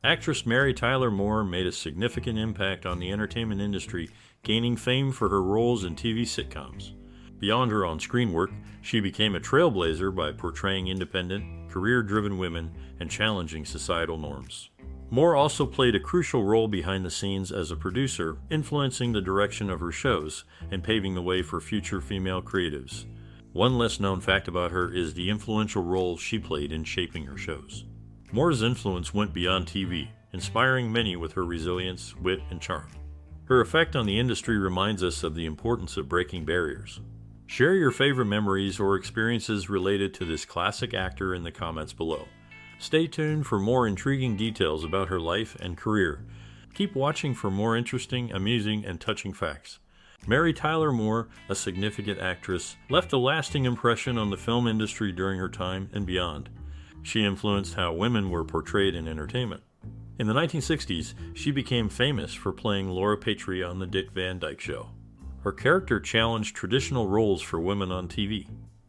Actress Mary Tyler Moore made a significant impact on the entertainment industry, gaining fame for her roles in TV sitcoms. Beyond her on-screen work, she became a trailblazer by portraying independent, career-driven women and challenging societal norms. Moore also played a crucial role behind the scenes as a producer, influencing the direction of her shows and paving the way for future female creatives. One less-known fact about her is the influential role she played in shaping her shows. Moore's influence went beyond TV, inspiring many with her resilience, wit, and charm. Her effect on the industry reminds us of the importance of breaking barriers. Share your favorite memories or experiences related to this classic actor in the comments below. Stay tuned for more intriguing details about her life and career. Keep watching for more interesting, amusing, and touching facts. Mary Tyler Moore, a significant actress, left a lasting impression on the film industry during her time and beyond. She influenced how women were portrayed in entertainment. In the 1960s, she became famous for playing Laura Petrie on The Dick Van Dyke Show. Her character challenged traditional roles for women on TV.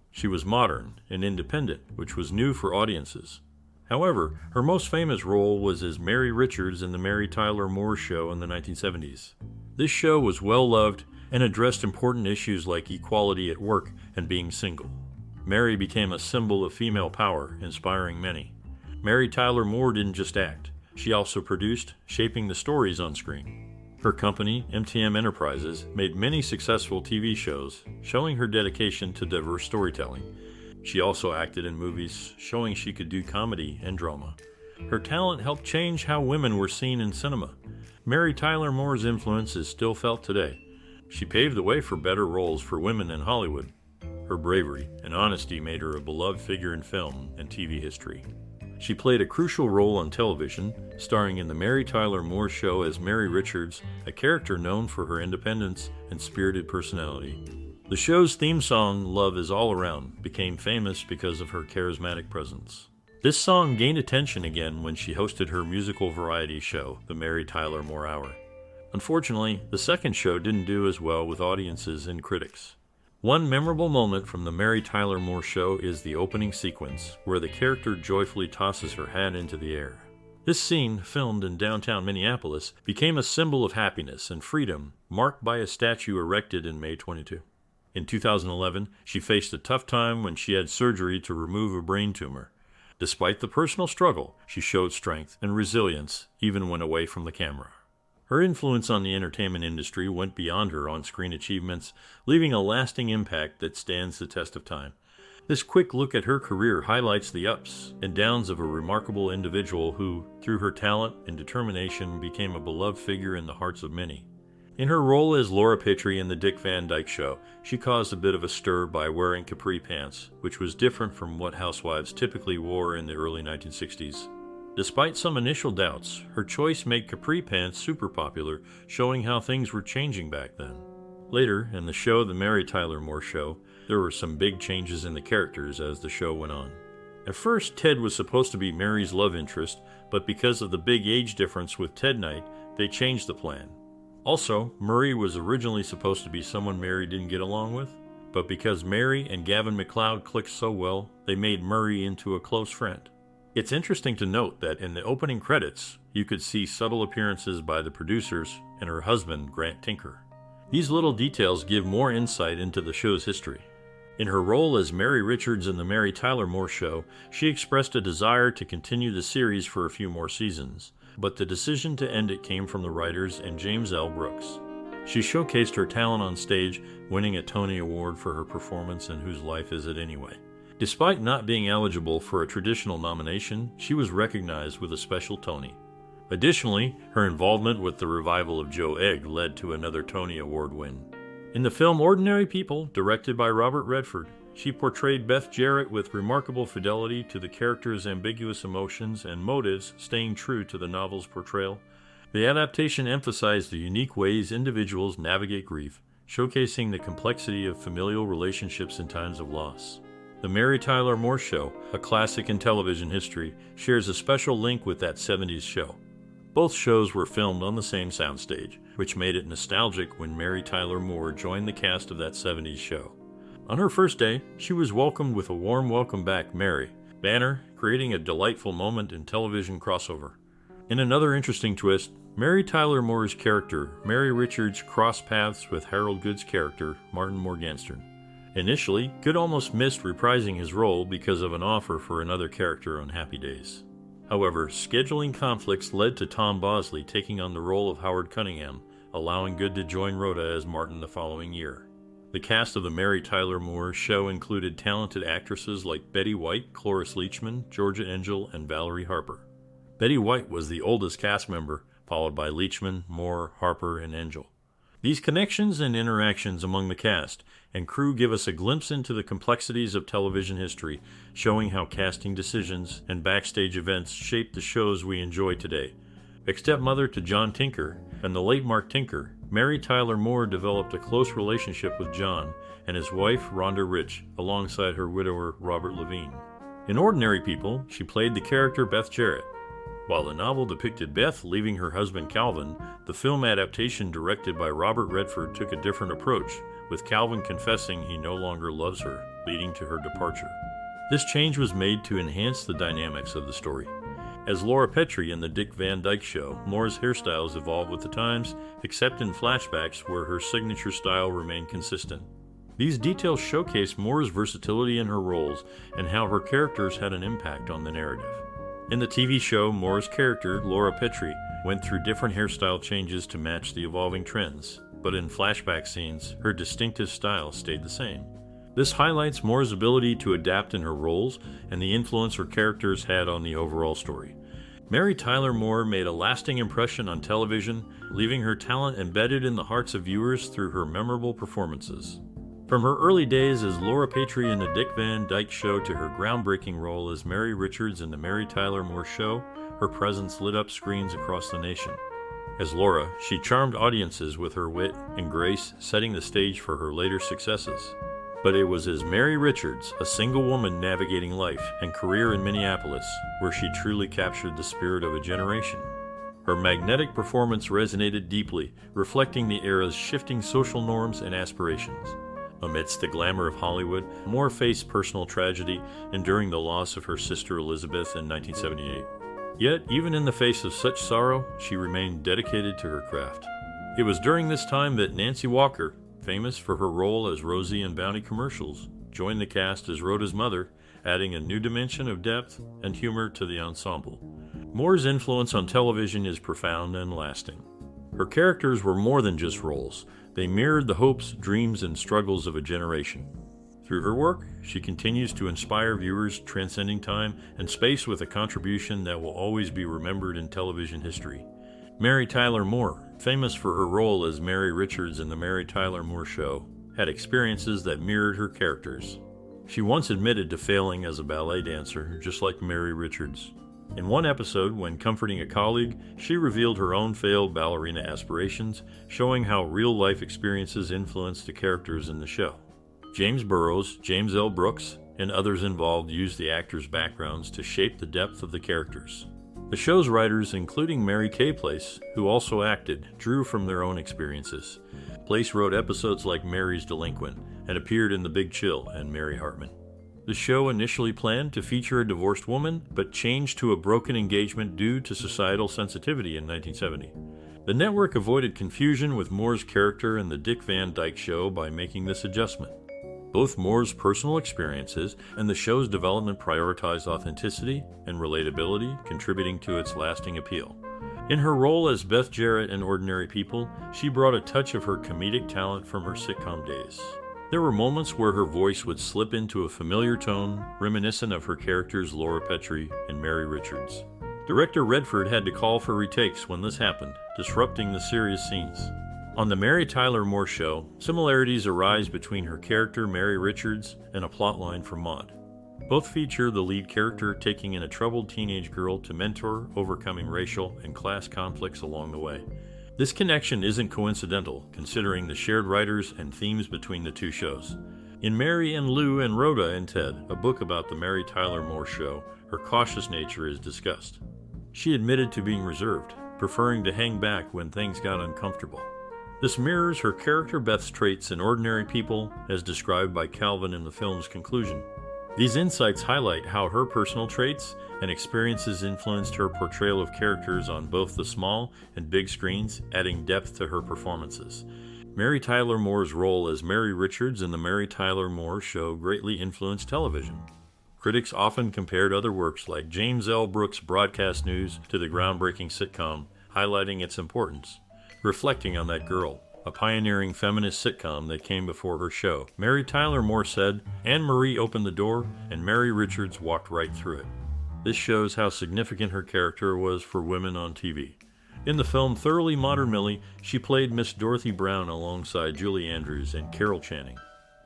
She was modern and independent, which was new for audiences. However, her most famous role was as Mary Richards in The Mary Tyler Moore Show in the 1970s. This show was well-loved and addressed important issues like equality at work and being single. Mary became a symbol of female power, inspiring many. Mary Tyler Moore didn't just act. She also produced, shaping the stories on screen. Her company, MTM Enterprises, made many successful TV shows, showing her dedication to diverse storytelling. She also acted in movies, showing she could do comedy and drama. Her talent helped change how women were seen in cinema. Mary Tyler Moore's influence is still felt today. She paved the way for better roles for women in Hollywood. Her bravery and honesty made her a beloved figure in film and TV history. She played a crucial role on television, starring in The Mary Tyler Moore Show as Mary Richards, a character known for her independence and spirited personality. The show's theme song, Love Is All Around, became famous because of her charismatic presence. This song gained attention again when she hosted her musical variety show, The Mary Tyler Moore Hour. Unfortunately, the second show didn't do as well with audiences and critics. One memorable moment from The Mary Tyler Moore Show is the opening sequence, where the character joyfully tosses her hat into the air. This scene, filmed in downtown Minneapolis, became a symbol of happiness and freedom, marked by a statue erected in May 22. In 2011, she faced a tough time when she had surgery to remove a brain tumor. Despite the personal struggle, she showed strength and resilience even when away from the camera. Her influence on the entertainment industry went beyond her on-screen achievements, leaving a lasting impact that stands the test of time. This quick look at her career highlights the ups and downs of a remarkable individual who, through her talent and determination, became a beloved figure in the hearts of many. In her role as Laura Petrie in The Dick Van Dyke Show, she caused a bit of a stir by wearing capri pants, which was different from what housewives typically wore in the early 1960s. Despite some initial doubts, her choice made capri pants super popular, showing how things were changing back then. Later, in the show The Mary Tyler Moore Show, there were some big changes in the characters as the show went on. At first, Ted was supposed to be Mary's love interest, but because of the big age difference with Ted Knight, they changed the plan. Also, Murray was originally supposed to be someone Mary didn't get along with, but because Mary and Gavin MacLeod clicked so well, they made Murray into a close friend. It's interesting to note that in the opening credits, you could see subtle appearances by the producers and her husband, Grant Tinker. These little details give more insight into the show's history. In her role as Mary Richards in The Mary Tyler Moore Show, she expressed a desire to continue the series for a few more seasons, but the decision to end it came from the writers and James L. Brooks. She showcased her talent on stage, winning a Tony Award for her performance in Whose Life Is It Anyway? Despite not being eligible for a traditional nomination, she was recognized with a special Tony. Additionally, her involvement with the revival of Joe Egg led to another Tony Award win. In the film Ordinary People, directed by Robert Redford, she portrayed Beth Jarrett with remarkable fidelity to the character's ambiguous emotions and motives, staying true to the novel's portrayal. The adaptation emphasized the unique ways individuals navigate grief, showcasing the complexity of familial relationships in times of loss. The Mary Tyler Moore Show, a classic in television history, shares a special link with that 70s show. Both shows were filmed on the same soundstage, which made it nostalgic when Mary Tyler Moore joined the cast of that 70s show. On her first day, she was welcomed with a warm welcome back, Mary banner, creating a delightful moment in television crossover. In another interesting twist, Mary Tyler Moore's character, Mary Richards, crossed paths with Harold Good's character, Martin Morgenstern. Initially, Good almost missed reprising his role because of an offer for another character on Happy Days. However, scheduling conflicts led to Tom Bosley taking on the role of Howard Cunningham, allowing Good to join Rhoda as Martin the following year. The cast of the Mary Tyler Moore show included talented actresses like Betty White, Cloris Leachman, Georgia Angel, and Valerie Harper. Betty White was the oldest cast member, followed by Leachman, Moore, Harper, and Angel. These connections and interactions among the cast and crew give us a glimpse into the complexities of television history, showing how casting decisions and backstage events shaped the shows we enjoy today. Stepmother to John Tinker and the late Mark Tinker, Mary Tyler Moore developed a close relationship with John and his wife, Rhonda Rich, alongside her widower, Robert Levine. In Ordinary People, she played the character Beth Jarrett. While the novel depicted Beth leaving her husband Calvin, the film adaptation directed by Robert Redford took a different approach, with Calvin confessing he no longer loves her, leading to her departure. This change was made to enhance the dynamics of the story. As Laura Petrie in the Dick Van Dyke Show, Moore's hairstyles evolved with the times, except in flashbacks where her signature style remained consistent. These details showcase Moore's versatility in her roles and how her characters had an impact on the narrative. In the TV show, Moore's character, Laura Petrie, went through different hairstyle changes to match the evolving trends, but in flashback scenes, her distinctive style stayed the same. This highlights Moore's ability to adapt in her roles and the influence her characters had on the overall story. Mary Tyler Moore made a lasting impression on television, leaving her talent embedded in the hearts of viewers through her memorable performances. From her early days as Laura Petrie in the Dick Van Dyke Show to her groundbreaking role as Mary Richards in the Mary Tyler Moore Show, her presence lit up screens across the nation. As Laura, she charmed audiences with her wit and grace, setting the stage for her later successes. But it was as Mary Richards, a single woman navigating life and career in Minneapolis, where she truly captured the spirit of a generation. Her magnetic performance resonated deeply, reflecting the era's shifting social norms and aspirations. Amidst the glamour of Hollywood, Moore faced personal tragedy, enduring the loss of her sister Elizabeth in 1978. Yet, even in the face of such sorrow, she remained dedicated to her craft. It was during this time that Nancy Walker, famous for her role as Rosie in Bounty commercials, joined the cast as Rhoda's mother, adding a new dimension of depth and humor to the ensemble. Moore's influence on television is profound and lasting. Her characters were more than just roles. They mirrored the hopes, dreams, and struggles of a generation. Through her work, she continues to inspire viewers, transcending time and space with a contribution that will always be remembered in television history. Mary Tyler Moore, famous for her role as Mary Richards in the Mary Tyler Moore Show, had experiences that mirrored her characters. She once admitted to failing as a ballet dancer, just like Mary Richards. In one episode, when comforting a colleague, she revealed her own failed ballerina aspirations, showing how real-life experiences influenced the characters in the show. James Burrows, James L. Brooks, and others involved used the actors' backgrounds to shape the depth of the characters. The show's writers, including Mary Kay Place, who also acted, drew from their own experiences. Place wrote episodes like Mary's Delinquent and appeared in The Big Chill and Mary Hartman. The show initially planned to feature a divorced woman, but changed to a broken engagement due to societal sensitivity in 1970. The network avoided confusion with Moore's character in the Dick Van Dyke Show by making this adjustment. Both Moore's personal experiences and the show's development prioritized authenticity and relatability, contributing to its lasting appeal. In her role as Beth Jarrett in Ordinary People, she brought a touch of her comedic talent from her sitcom days. There were moments where her voice would slip into a familiar tone, reminiscent of her characters Laura Petrie and Mary Richards. Director Redford had to call for retakes when this happened, disrupting the serious scenes. On the Mary Tyler Moore Show, similarities arise between her character Mary Richards and a plotline from Maude. Both feature the lead character taking in a troubled teenage girl to mentor, overcoming racial and class conflicts along the way. This connection isn't coincidental, considering the shared writers and themes between the two shows. In Mary and Lou and Rhoda and Ted, a book about the Mary Tyler Moore Show, her cautious nature is discussed. She admitted to being reserved, preferring to hang back when things got uncomfortable. This mirrors her character Beth's traits in Ordinary People, as described by Calvin in the film's conclusion. These insights highlight how her personal traits and experiences influenced her portrayal of characters on both the small and big screens, adding depth to her performances. Mary Tyler Moore's role as Mary Richards in the Mary Tyler Moore Show greatly influenced television. Critics often compared other works like James L. Brooks' Broadcast News to the groundbreaking sitcom, highlighting its importance. Reflecting on That Girl, a pioneering feminist sitcom that came before her show, Mary Tyler Moore said, "Anne Marie opened the door, and Mary Richards walked right through it." This shows how significant her character was for women on TV. In the film Thoroughly Modern Millie, she played Miss Dorothy Brown alongside Julie Andrews and Carol Channing.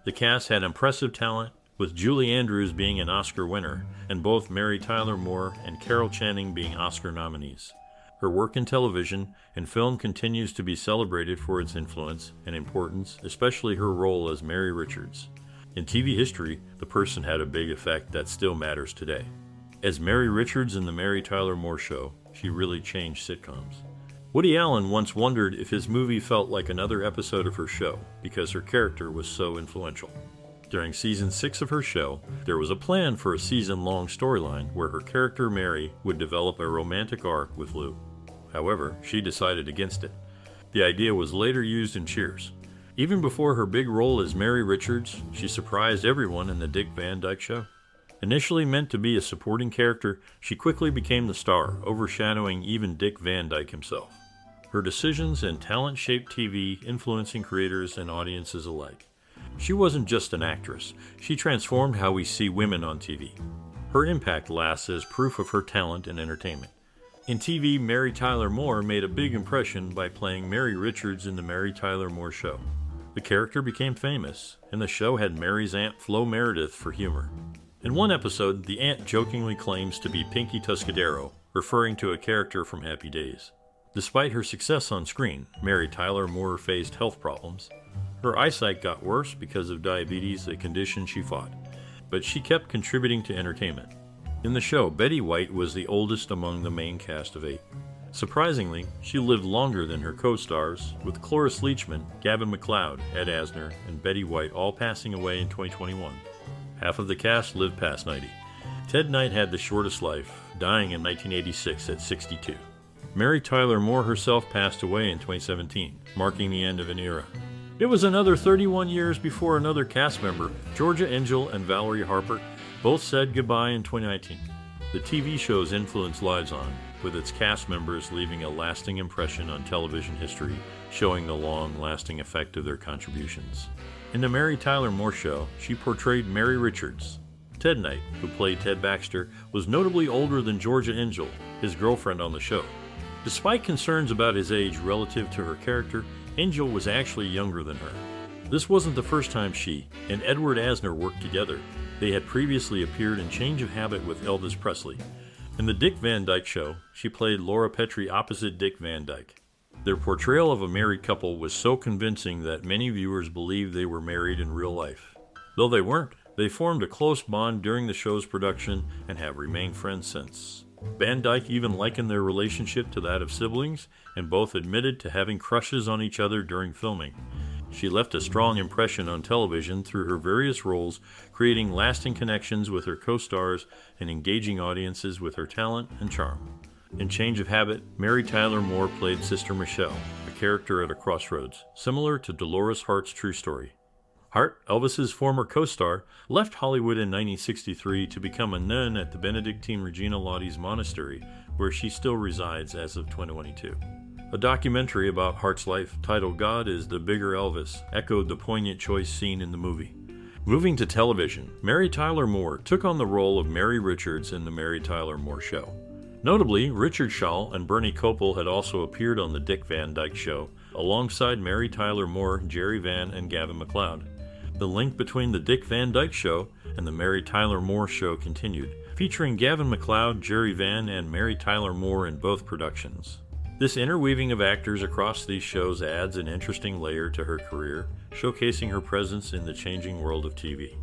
The cast had impressive talent, with Julie Andrews being an Oscar winner, and both Mary Tyler Moore and Carol Channing being Oscar nominees. Her work in television and film continues to be celebrated for its influence and importance, especially her role as Mary Richards. In TV history, the person had a big effect that still matters today. As Mary Richards in the Mary Tyler Moore Show, she really changed sitcoms. Woody Allen once wondered if his movie felt like another episode of her show because her character was so influential. During season 6 of her show, there was a plan for a season-long storyline where her character Mary would develop a romantic arc with Lou. However, she decided against it. The idea was later used in Cheers. Even before her big role as Mary Richards, she surprised everyone in the Dick Van Dyke Show. Initially meant to be a supporting character, she quickly became the star, overshadowing even Dick Van Dyke himself. Her decisions and talent shaped TV, influencing creators and audiences alike. She wasn't just an actress, she transformed how we see women on TV. Her impact lasts as proof of her talent in entertainment. In TV, Mary Tyler Moore made a big impression by playing Mary Richards in the Mary Tyler Moore Show. The character became famous, and the show had Mary's aunt Flo Meredith for humor. In one episode, the aunt jokingly claims to be Pinky Tuscadero, referring to a character from Happy Days. Despite her success on screen, Mary Tyler Moore faced health problems. Her eyesight got worse because of diabetes, a condition she fought, but she kept contributing to entertainment. In the show, Betty White was the oldest among the main cast of 8. Surprisingly, she lived longer than her co-stars, with Cloris Leachman, Gavin MacLeod, Ed Asner, and Betty White all passing away in 2021. Half of the cast lived past 90. Ted Knight had the shortest life, dying in 1986 at 62. Mary Tyler Moore herself passed away in 2017, marking the end of an era. It was another 31 years before another cast member, Georgia Engel and Valerie Harper, both said goodbye in 2019. The TV show's influence lives on, with its cast members leaving a lasting impression on television history, showing the long-lasting effect of their contributions. In the Mary Tyler Moore Show, she portrayed Mary Richards. Ted Knight, who played Ted Baxter, was notably older than Georgia Engel, his girlfriend on the show. Despite concerns about his age relative to her character, Engel was actually younger than her. This wasn't the first time she and Edward Asner worked together. They had previously appeared in Change of Habit with Elvis Presley. In the Dick Van Dyke Show, she played Laura Petrie opposite Dick Van Dyke. Their portrayal of a married couple was so convincing that many viewers believed they were married in real life. Though they weren't, they formed a close bond during the show's production and have remained friends since. Van Dyke even likened their relationship to that of siblings, and both admitted to having crushes on each other during filming. She left a strong impression on television through her various roles, creating lasting connections with her co-stars and engaging audiences with her talent and charm. In Change of Habit, Mary Tyler Moore played Sister Michelle, a character at a crossroads, similar to Dolores Hart's true story. Hart, Elvis's former co-star, left Hollywood in 1963 to become a nun at the Benedictine Regina Lotti's monastery, where she still resides as of 2022. A documentary about Hart's life, titled God is the Bigger Elvis, echoed the poignant choice seen in the movie. Moving to television, Mary Tyler Moore took on the role of Mary Richards in the Mary Tyler Moore Show. Notably, Richard Schaal and Bernie Kopel had also appeared on the Dick Van Dyke Show, alongside Mary Tyler Moore, Jerry Van, and Gavin MacLeod. The link between the Dick Van Dyke Show and the Mary Tyler Moore Show continued, featuring Gavin MacLeod, Jerry Van, and Mary Tyler Moore in both productions. This interweaving of actors across these shows adds an interesting layer to her career, showcasing her presence in the changing world of TV.